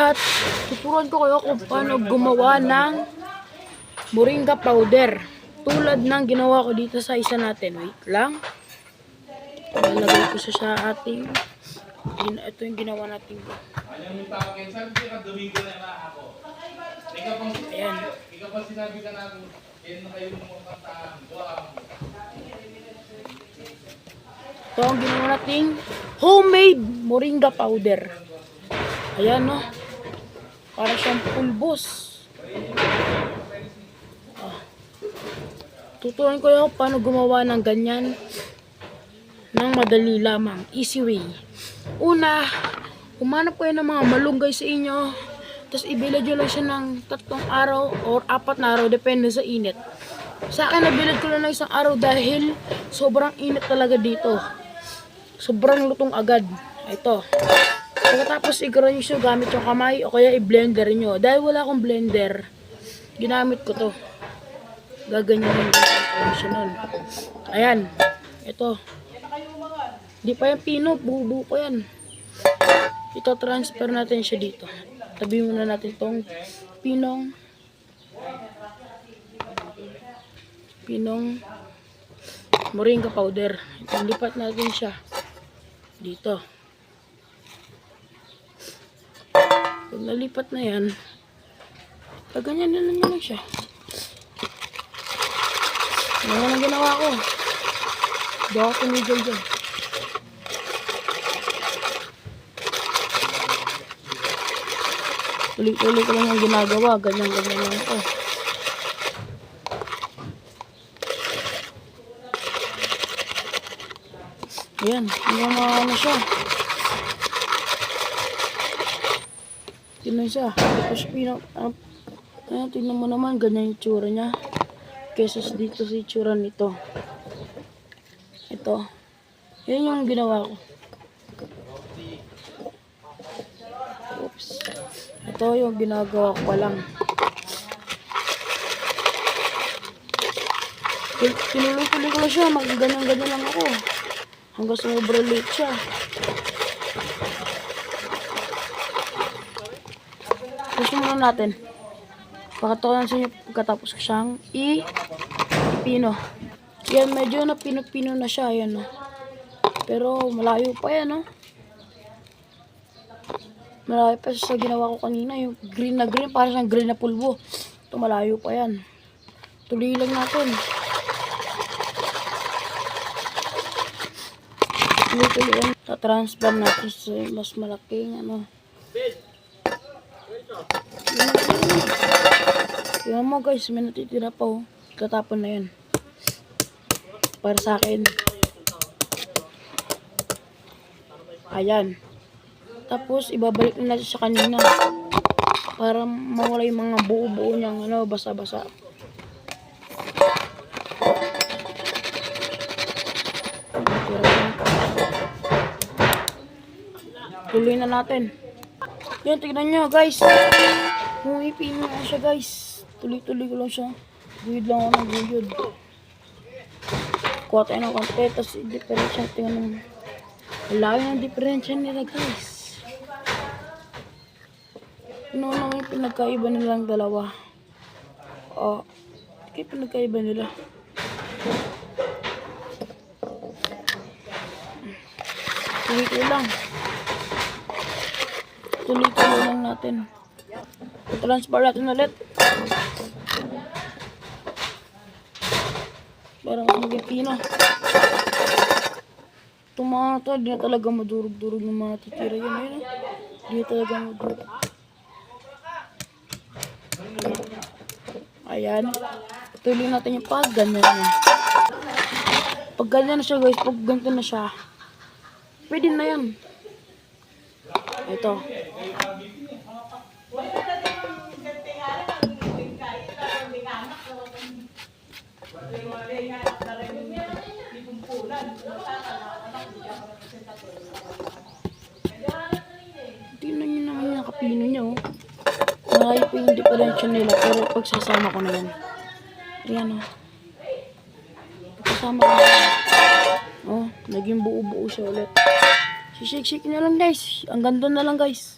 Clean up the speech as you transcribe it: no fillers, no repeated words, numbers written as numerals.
At tuturuan ko kayo kung paano gumawa ng moringa powder. Tulad ng ginawa ko dito sa isa natin. Wait lang. Nalagay ko siya sa ating. Ito yung ginawa natin. Ayan. Ito ang ginawa nating homemade moringa powder. Ayan, no? Para siyang pulbos. Tuturuan ko yung paano gumawa ng ganyan ng madali lamang. Easy way. Una, humanap kayo ng mga malunggay sa inyo. Tapos ibilad nyo lang siya ng 3 araw or 4 na araw. Depende sa init. Sa akin, nabilad ko lang ng 1 araw dahil sobrang init talaga dito. Sobrang lutong agad. Ito. Pagkatapos i-grind nyo siya gamit yung kamay o kaya i-blender nyo. Dahil wala akong blender, ginamit ko to. Gaganyan yung siya nun. Ayan. Ito. Di pa yan pino. Buo pa yan. Ito transfer natin siya dito. Tabi muna natin tong pinong moringa powder. Lipat natin siya dito. Pag nalipat na yan, ganyan na lang siya. Ano ang ginawa ko? Baka kumigil dyan. Ulit-ulit ko lang yung ginagawa. Ganyan-ganyan lang ito. Ayan. Hanggang ano siya. Tignan siya. Tapos ayan, tignan mo naman. Ganyan yung tsura niya. Kesa dito sa itsura nito. Ito. Yan yung ginawa ko. Oops. Ito yung ginagawa ko lang. Tinuloy-tuloy ko lang siya. Ganyan-ganyan lang ako. Hanggang sobrang late siya. Gusto muna natin. Pakatawanan sa inyo pagkatapos ko siyang ipino. Yan, medyo na pino-pino na siya. Yan, no? Pero malayo pa yan, no? Malayo pa sa ginawa ko kanina. Yung green na green, para siyang green na pulbo. Ito, malayo pa yan. Tuloy lang natin. Tuloy yan. Tatransfer natin sa mas malaking, ano. Tingnan mo guys, may natitira pa oh. Tatapon na yan. Para sa akin. Ayan. Tapos ibabalik na natin sa kanina. Para mawala yung mga buo-buo niyang ano, basa-basa. Tuloy na natin. Yan, tignan nyo guys. Kung ipino na siya guys. Tuloy-tuloy ko lang siya. Guyod lang ako ng guyod. Kuha tayo ng konti. Tapos i-differential. Tingnan mo. Wala yung differential nila guys. Ano naman yung pinagkaiba nilang dalawa. Kaya pinagkaiba nila. Tuloy-tuloy lang. Tuloy-tuloy lang natin. I-transfer natin ulit. Para maging pino. Itong mga ito, di na talaga madurog-durog ng mga titira yun. Ayun, di na talaga madurog. Ayan. Tuloy natin yung pag ganyan na. Pag ganyan na siya guys, pag ganito na siya, pwede na yan. Ito. Tingnan nyo naman yung kapino nyo. Malayo po yung differential nila. Pero pagsasama ko na yan. Ayan o. Pagsasama ko na yan. Naging buo-buo siya ulit. Shake-shake na lang guys. Ang ganda na lang guys.